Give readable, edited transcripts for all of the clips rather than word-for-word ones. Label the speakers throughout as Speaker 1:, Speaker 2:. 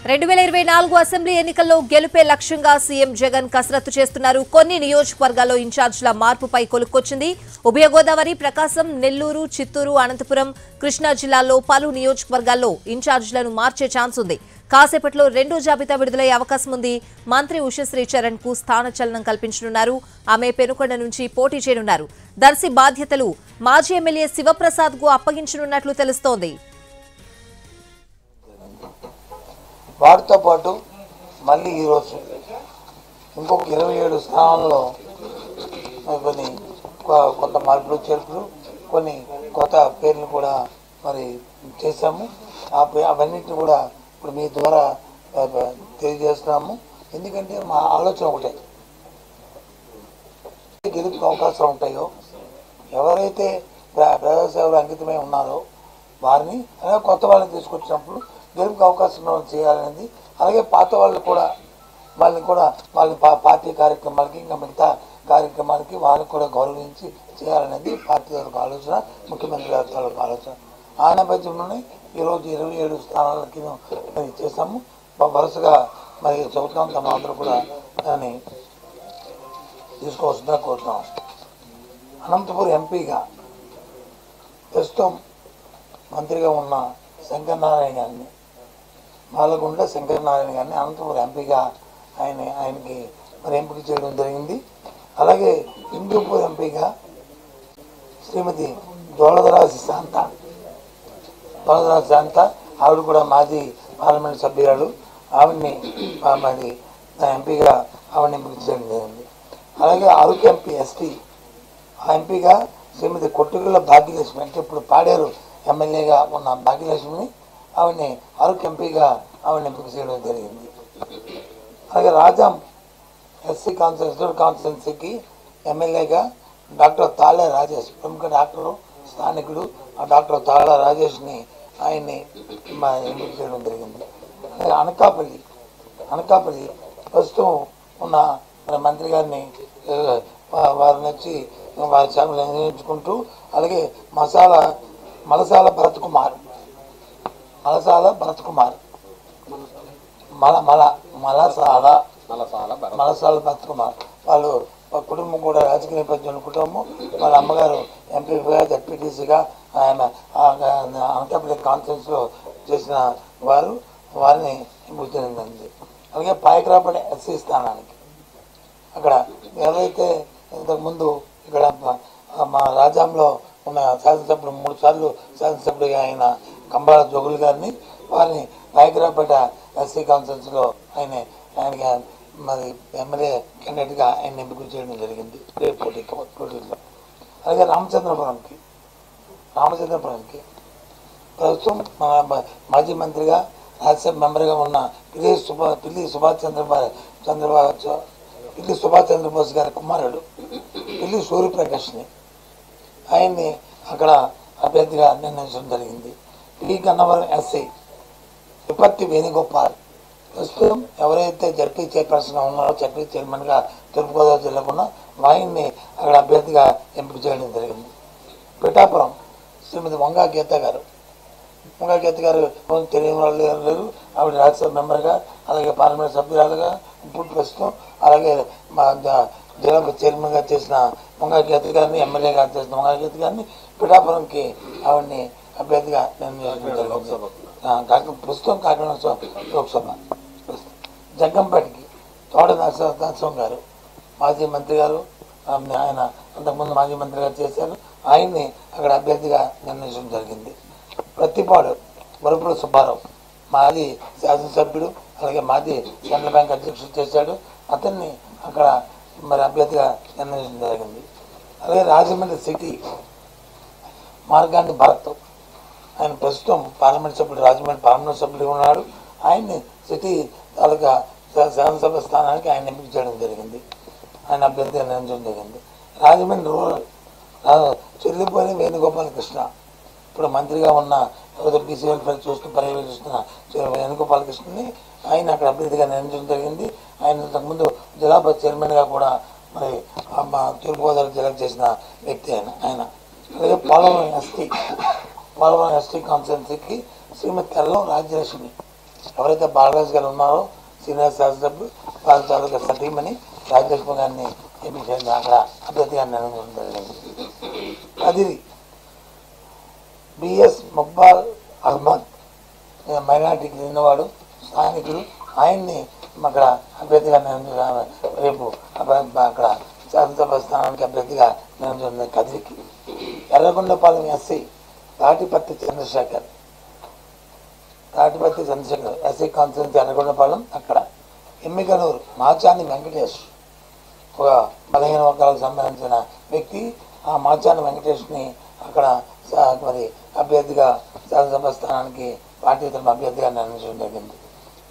Speaker 1: 2024 assembly ఎన్నికల్లో గెలుపే లక్ష్యంగా సీఎం జగన్ కసరత్తు చేస్తున్నారు. కొన్ని నియోజకవర్గాల్లో ఇన్ఛార్జ్ల మార్పుపై కొలుక్కొచ్చింది. ఉభయ గోదావరి, ప్రకాశం, నెల్లూరు, చిత్తూరు, అనంతపురం, కృష్ణా జిల్లాల్లో పలు నియోజకవర్గాల్లో ఇన్ఛార్జ్లను మార్చే ఛాన్స్ ఉంది. కాసేపట్లో రెండో జాబితా విడుదలయ్యే అవకాశం ఉంది. మంత్రి ఉషశ్రీ చరణ్ కు స్థానచలనం కల్పించనున్నారు. ఆమె పెనుకొండ నుంచి పోటీ చేయనున్నారు. దర్శి బాధ్యతలు మాజీ ఎమ్మెల్యే శివప్రసాద్ కు అప్పగించనున్నట్లు తెలుస్తోంది.
Speaker 2: వాటితో పాటు మళ్ళీ ఈరోజు ఇంకొక 27 స్థానాల్లో కొన్ని కొత్త మార్పులు చేర్పులు, కొన్ని కొత్త పేర్లు కూడా మరి చేశాము. అవన్నిటిని కూడా ఇప్పుడు మీ ద్వారా తెలియజేస్తున్నాము. ఎందుకంటే మా ఆలోచన ఒకటే, గెలుపుకి అవకాశాలు ఉంటాయో, ఎవరైతే ప్రజాసేవలో అంకితమై ఉన్నారో వారిని అలాగే కొత్త వాళ్ళని తీసుకొచ్చినప్పుడు గెలుపుకి అవకాశం చేయాలనేది, అలాగే పాత వాళ్ళు కూడా వాళ్ళని పార్టీ కార్యక్రమాలకి ఇంకా మిగతా కార్యక్రమాలకి వాళ్ళకి కూడా గౌరవించి చేయాలనేది పార్టీ తాలూకు ఆలోచన, ముఖ్యమంత్రి గారి తాలూకు ఆలోచన. ఆ నేపథ్యంలోనే ఈరోజు 27 స్థానాలకి మరి చేస్తాము. వరుసగా మరి చెబుతున్నాం, తమ అందరూ కూడా దాన్ని తీసుకోవాల్సిందిగా కోరుతున్నాం. అనంతపురం ఎంపీగా ప్రస్తుతం మంత్రిగా ఉన్న శంకరనారాయణ గారిని, మాలగుండ శంకరనారాయణ గారిని అనంతపురం ఎంపీగా ఆయనకి మరి ఎంపిక చేయడం జరిగింది. అలాగే హిందూపూర్ ఎంపీగా శ్రీమతి దోళదరాజు శాంత, ఆవిడ కూడా మాజీ పార్లమెంట్ సభ్యురాలు. ఆవిడ్ని మరి ఎంపీగా ఆవిడని ఎంపిక చేయడం జరిగింది. అలాగే అరకు ఎంపీ ఎస్టీ ఆ ఎంపీగా శ్రీమతి కొట్టుగుళ్ళ భాగ్యలక్ష్మి, అంటే ఇప్పుడు పాడేరు ఎమ్మెల్యేగా ఉన్న భాగ్యలక్ష్మిని ఆవిడని అరకు ఎంపీగా ఆవిడని ఎంపిక చేయడం జరిగింది. అలాగే రాజాం ఎస్సీ కాన్స్టిట్యున్సీకి ఎమ్మెల్యేగా డాక్టర్ తాళ్ళ రాజేష్, ప్రముఖ డాక్టరు, స్థానికుడు, ఆ డాక్టర్ తాళ్ళ రాజేష్ని ఆయన్ని ఎంపిక చేయడం జరిగింది. అలాగే అనకాపల్లి ప్రస్తుతం ఉన్న మన మంత్రి గారిని వారిని వచ్చి వారి సేవలు నిర్వహించుకుంటూ, అలాగే మలసాల భరత్ కుమార్ వాళ్ళు కుటుంబం కూడా రాజకీయ నేపథ్యం కుటుంబం. వాళ్ళ అమ్మగారు ఎంపీగా, జడ్పీటీసీగా ఆయన అనకాపల్లి కాన్ఫరెన్స్లో చేసిన వారిని ఎంపిక జరిగింది. అలాగే పాయకరాపల్లి ఎస్సీ స్థానానికి అక్కడ ఏదైతే ఇంతకుముందు ఇక్కడ మా రాజ్యంలో ఉన్న శాసనసభ్యుడు 3 సార్లు శాసనసభ్యుడిగా ఆయన కంబాల జోగులు గారిని, వారిని పాయకరాపేట ఎస్సీ కాన్ఫరెన్స్లో ఆయనకి మరి ఎమ్మెల్యే క్యాండిడేట్గా ఆయన ఎంపిక చేయడం జరిగింది పోటీలో. అలాగే రామచంద్రపురంకి ప్రస్తుతం మాజీ మంత్రిగా, రాజ్యసభ మెంబర్గా ఉన్న పిల్లి సుభాష్ చంద్రబోస్ గారి కుమారుడు పిల్లి సూర్యప్రకాష్ని ఆయన్ని అక్కడ అభ్యర్థిగా నిర్ణయించడం జరిగింది. పి గన్నవరం ఎస్సీ విపత్తి వేణుగోపాల్ ప్రస్తుతం ఎవరైతే జడ్పీ చైర్పర్సన్ ఉన్నారో, జడ్పీ చైర్మన్గా తూర్పుగోదావరి జిల్లాకు ఉన్న ఆయన్ని అక్కడ అభ్యర్థిగా ఎంపిక చేయడం జరిగింది. పిఠాపురం శ్రీమతి వంగా గీత గారు తెలియని వాళ్ళు లేరు. ఆవిడ రాజ్యసభ మెంబర్గా, అలాగే పార్లమెంట్ సభ్యురాలుగా ఇప్పుడు ప్రస్తుతం, అలాగే మా జిల్లా చైర్మన్గా చేసిన వంగా గీత గారిని, ఎమ్మెల్యేగా చేసిన వంగా గీత గారిని పిఠాపురంకి ఆవిడని అభ్యర్థిగా నిర్ణయించడం జరిగింది. ప్రస్తుతం కాకినాడ లోక్సభ. జగ్గంపేటకి తోట నరసింహం గారు మాజీ మంత్రి గారు, ఆయన అంతకుముందు మాజీ మంత్రిగా చేశారు. ఆయన్ని అక్కడ అభ్యర్థిగా నిర్ణయించడం జరిగింది. ప్రతిపాడు వరపుడు సుబ్బారావు మాజీ శాసనసభ్యుడు, అలాగే మాజీ సెంట్రల్ బ్యాంక్ అధ్యక్షుడు చేశాడు. అతన్ని అక్కడ మరి అభ్యర్థిగా నిర్ణయించడం జరిగింది. అలాగే రాజమండ్రి సిటీ మార్గాన్ని భరత్, ఆయన ప్రస్తుతం రాజమండ్రి పార్లమెంట్ సభ్యుడిగా ఉన్నాడు. ఆయన్ని సిటీ తాలూకా శాసనసభ స్థానానికి ఆయన ఎంపిక చేయడం జరిగింది. ఆయన అభ్యర్థిగా నిర్ణయించడం జరిగింది. రాజమండ్రి రూరల్ చెల్లిపోయిన వేణుగోపాల కృష్ణ, ఇప్పుడు మంత్రిగా ఉన్న బీసీ వెల్ఫేర్ పర్యవేక్షిస్తున్న వేణుగోపాల కృష్ణని ఆయన అక్కడ అభ్యర్థిగా నిర్ణయించడం జరిగింది. ఆయన ఇంతకుముందు జిల్లా చైర్మన్గా కూడా మరి తూర్పుగోదావరి జిల్లాకు చేసిన వ్యక్తి ఆయన. అలాగే పోలవరం ఎస్టీ కాన్స్టిట్యున్సీకి శ్రీమతి తెల్లం రాజ్యలక్ష్మి ఎవరైతే బాలరాజు గారు ఉన్నారో సీనియర్ శాసనసభ్యులు వారి తాలూకా సతీమణి రాజలక్ష్మి గారిని ఎంపిక అక్కడ అభ్యర్థిగా నిర్ణయించడం జరిగింది. కదిరి బిఎస్ ముక్బాల్ అహ్మద్ మైనార్టీకి చెందినవాడు, స్థానికుడు. ఆయన్ని అక్కడ అభ్యర్థిగా రేపు అక్కడ శాసనసభ స్థానానికి అభ్యర్థిగా నిర్ణయించడం. కదిరికి Yerragondapalem SC Tatiparthi Chandrasekhar SC constituency Yerragondapalem. అక్కడ ఎమ్మికనూరు మాచాని వెంకటేష్ ఒక బలహీన వర్గాలకు సంబంధించిన వ్యక్తి. ఆ మాచాని వెంకటేష్ని అక్కడ మరి అభ్యర్థిగా శాసనసభ స్థానానికి పార్టీ తరఫున అభ్యర్థిగా నిర్ణయించడం జరిగింది.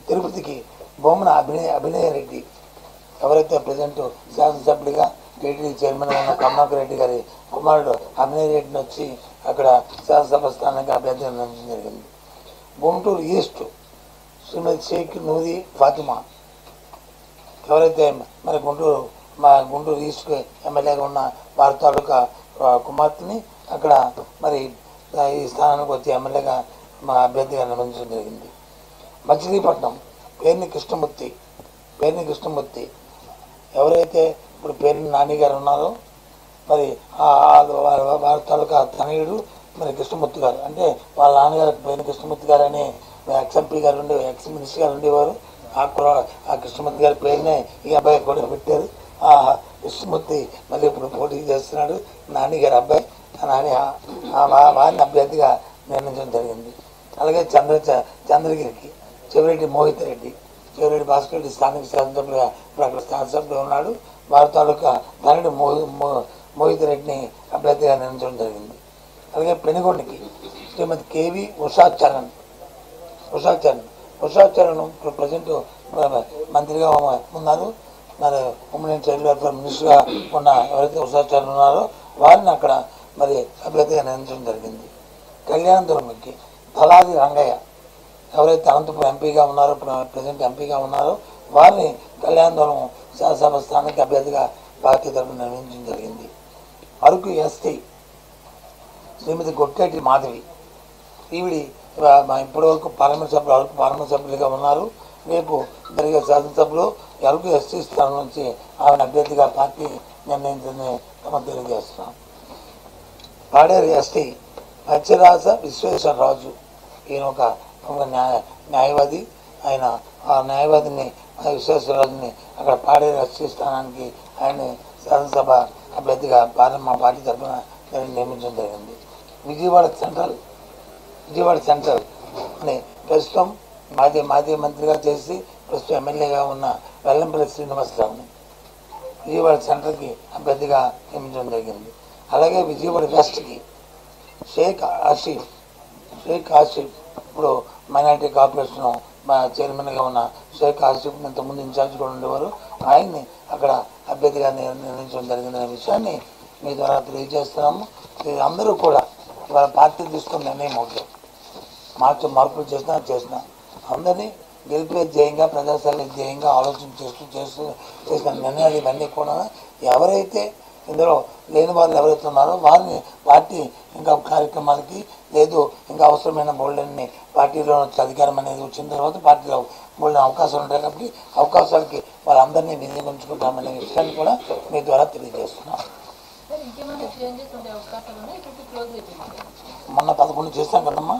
Speaker 2: తిరుపతికి బొమ్మన అభినయ రెడ్డి ఎవరైతే ప్రజెంట్ శాసనసభ్యుడిగా టీటీడీ చైర్మన్ ఉన్న కరుణాకర్ రెడ్డి గారి కుమారుడు అభినయ రెడ్డిని వచ్చి అక్కడ శాసనసభ స్థానానికి అభ్యర్థిగా నిర్ణయించడం జరిగింది. గుంటూరు ఈస్ట్ శ్రీమతి షేక్ నూరి ఫాతిమా ఎవరైతే మరి గుంటూరు ఈస్ట్ ఎమ్మెల్యేగా ఉన్న వారి తాలూకా కుమార్తెని అక్కడ మరి ఈ స్థానానికి వచ్చి ఎమ్మెల్యేగా మా అభ్యర్థిగా నిర్వహించడం జరిగింది. మచిలీపట్నం పేర్ని కృష్ణమూర్తి ఎవరైతే ఇప్పుడు పేర్ని నాని గారు ఉన్నారో మరి వారి తాలూకా తనయుడు మరి కృష్ణమూర్తి గారు, అంటే వాళ్ళ నాన్నగారు పేర్ని కృష్ణమూర్తి గారు అని ఎక్స్ఎంపీ గారు ఎక్స్ మినిస్టర్ గారు ఉండేవారు. ఆ కృష్ణమూర్తి గారి పేరునే ఈ అబ్బాయి కూడా పెట్టారు. ఆ కృష్ణమూర్తి మళ్ళీ ఇప్పుడు పోటీ చేస్తున్నాడు. నాని గారి అబ్బాయి వారిని అభ్యర్థిగా నిర్ణయించడం జరిగింది. అలాగే చంద్రగిరికి చెవిరెడ్డి భాస్కర్ రెడ్డి స్థానిక శాసనసభ్యులుగా ఇప్పుడు అక్కడ శాసనసభ్యులు ఉన్నాడు. వారి తాలూకా ధనుడు మోహిత్ రెడ్డిని అభ్యర్థిగా నిర్ణయించడం జరిగింది. అలాగే పెనుగొండకి శ్రీమతి కేవి ఉషా చరణ్ ఇప్పుడు ప్రజెంట్ మంత్రిగా ఉన్నారు. మరి ఉమ్మడి చైల్డ్ వెల్ఫేర్ మినిస్టర్గా ఉన్న ఎవరైతే ఉషా చరణ్ ఉన్నారో వారిని అక్కడ మరి అభ్యర్థిగా నిర్ణయించడం జరిగింది. కళ్యాణదుర్గంకి తలాది రంగయ్య ఎవరైతే అనంతపురం ఎంపీగా ఉన్నారో ఇప్పుడు ప్రజెంట్ ఎంపీగా ఉన్నారో వారిని కళ్యాణదుర్గం శాసనసభ స్థానానికి అభ్యర్థిగా పార్టీ తరఫున నిర్ణయించడం జరిగింది. అరకు ఎస్టీ శ్రీమతి గొట్టేటి మాధవి ఈవిడి ఇప్పటి వరకు పార్లమెంట్ సభ్యులుగా ఉన్నారు. రేపు జరిగే శాసనసభలో అరకు ఎస్టీ స్థానం నుంచి ఆమెను అభ్యర్థిగా పార్టీ నిర్ణయించిందని తెలియజేస్తున్నాం. పాడేరు ఎస్టీ అచ్చరాజ విశ్వేశ్వరరాజు ఈయన ఒక న్యాయవాది. ఆయన ఆ న్యాయవాదిని విశ్వేశ్వరరాజుని అక్కడ పాడేరు ఎస్టీ స్థానానికి ఆయన శాసనసభ అభ్యర్థిగా మా పార్టీ తరఫున నియమించడం జరిగింది. విజయవాడ సెంట్రల్ అని ప్రస్తుతం మాజీ మంత్రిగా చేసి ప్రస్తుతం ఎమ్మెల్యేగా ఉన్న వెల్లంపల్లి శ్రీనివాసరావుని విజయవాడ సెంట్రల్కి అభ్యర్థిగా నియమించడం జరిగింది. అలాగే విజయవాడ వెస్ట్కి షేక్ ఆసిఫ్ ఇప్పుడు మైనారిటీ కార్పొరేషన్ చైర్మన్గా ఉన్న షేక్ ఆసిఫ్ ఇంతకుముందు ఇన్ఛార్జ్ కూడా ఉండేవారు. ఆయన్ని అక్కడ అభ్యర్థిగా నిర్ణయించడం జరిగిందనే విషయాన్ని మీ ద్వారా తెలియజేస్తున్నాము. అందరూ కూడా ఇవాళ పార్టీ తీసుకున్న నిర్ణయం అవుతుంది. మార్పులు చేసిన అందరినీ గెలిపే ధ్యేయంగా ప్రజాసేవ ధ్యేయంగా ఆలోచన చేసిన నిర్ణయాలు ఇవన్నీ కూడా ఎవరైతే ఇందులో లేని వాళ్ళు ఎవరైతే ఉన్నారో వారిని పార్టీ ఇంకా కార్యక్రమాలకి లేదు ఇంకా అవసరమైన బోల్డన్ని పార్టీలో అధికారం అనేది వచ్చిన తర్వాత పార్టీలో బోల్డెన్ అవకాశాలు ఉంటాయి కాబట్టి అవకాశాలకి వాళ్ళందరినీ వినియోగించుకుంటామనే విషయాన్ని కూడా మీ ద్వారా తెలియజేస్తున్నాం. మొన్న 11 చేశాం కదమ్మా,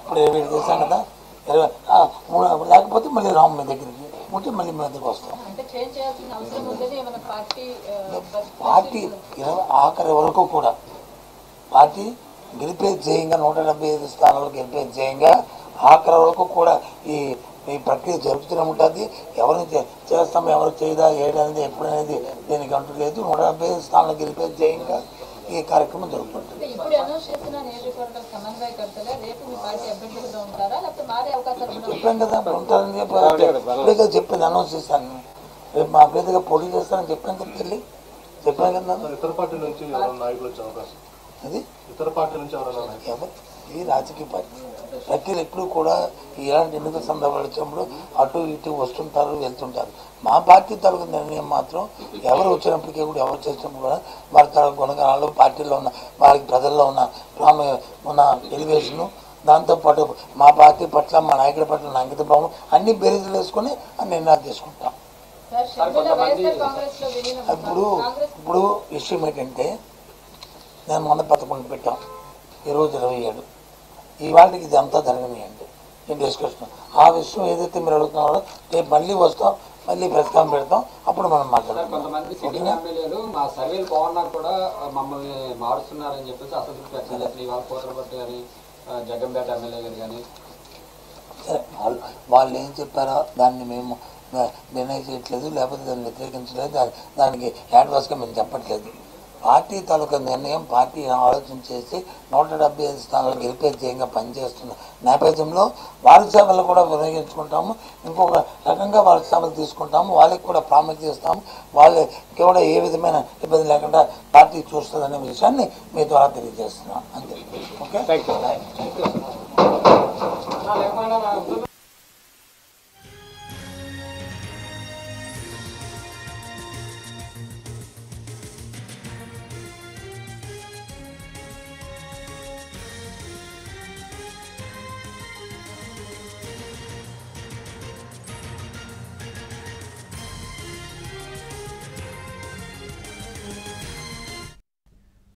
Speaker 2: ఇప్పుడు 27 చేశాం కదా, 23 లేకపోతే మళ్ళీ రాము మీ దగ్గరికి ఉంటే మళ్ళీ మీ దగ్గరికి వస్తాం. పార్టీ ఆఖరి వరకు కూడా పార్టీ గెలిపే ధ్యేయంగా 175 స్థానాలు గెలిపే ధ్యేయంగా ఆఖరి వరకు కూడా ఈ ప్రక్రియ జరుపుతూనే ఉంటుంది. ఎవరిని చేస్తాం ఎవరు చేయదా ఏడనేది ఎప్పుడనేది దీనికి అంటూ లేదు. 175 స్థానాలు గెలిపే ధ్యేయంగా ఈ కార్యక్రమం జరుగుతుంటుంది. చెప్పాను కదా ఉంటారని చెప్పి చెప్పింది, అనౌన్స్ చేశాను. రేపు మా అభ్యర్థిగా పోటీ చేస్తానని చెప్పాను కదా తల్లి, చెప్పాను కదా. అది ఈ రాజకీయ పార్టీ ప్రక్రియలు ఎప్పుడు కూడా ఇలాంటి ఎన్నికల సందర్భాలు వచ్చినప్పుడు అటు ఇటు వస్తుంటారు వెళ్తుంటారు. మా పార్టీ తరగతి నిర్ణయం మాత్రం ఎవరు వచ్చినప్పటికీ కూడా ఎవరు చేసినప్పుడు కూడా వారి తరగతి గుణగణాలు పార్టీలో ఉన్న వారికి ప్రజల్లో ఉన్న ఎలివేషను దాంతోపాటు మా పార్టీ పట్ల మా నాయకుడి పట్ల నా అంకిత భావం అన్ని బేరీజులు వేసుకొని ఆ నిర్ణయాలు తీసుకుంటాం. ఇప్పుడు విషయం ఏంటంటే నేను మొన్న 11 పెట్టాం, ఈరోజు 27, ఇవాళకి ఇది అంతా జరగనియండి నేను డిస్కషన్. ఆ విషయం ఏదైతే మీరు అడుగుతున్నారో రేపు మళ్ళీ వస్తాం, మళ్ళీ ప్రతికారం పెడతాం, అప్పుడు మనం మాట్లాడతాం.
Speaker 3: కొంతమంది సిట్టింగ్ ఎమ్మెల్యేలు మా సర్వేలు బాగున్నా కూడా మమ్మల్ని మారుస్తున్నారని చెప్పేసి అసంతృప్తి వ్యక్తం చేస్తున్నారు. ఇవాళ కోతలపట్టి కానీ జగ్గంపేట ఎమ్మెల్యే గారు కానీ
Speaker 2: సరే వాళ్ళు ఏం చెప్పారో దాన్ని మేము నిర్ణయం చేయట్లేదు, లేకపోతే దాన్ని వ్యతిరేకించలేదు, దానికి యాడ్వర్స్గా మేము చెప్పట్లేదు. పార్టీ తాలూకా నిర్ణయం పార్టీ ఆలోచన చేసి 175 స్థానాలు గెలిపే ధ్యేయంగా పనిచేస్తున్న నేపథ్యంలో వారి సేవలు కూడా వినియోగించుకుంటాము, ఇంకొక రకంగా వాళ్ళ సేవలు తీసుకుంటాము, వాళ్ళకి కూడా ప్రాముఖ్యత ఇస్తాము, వాళ్ళకి కూడా ఏ విధమైన ఇబ్బంది లేకుండా పార్టీ చూస్తుందనే విషయాన్ని మీ ద్వారా తెలియజేస్తున్నాం. అంతే. ఓకే.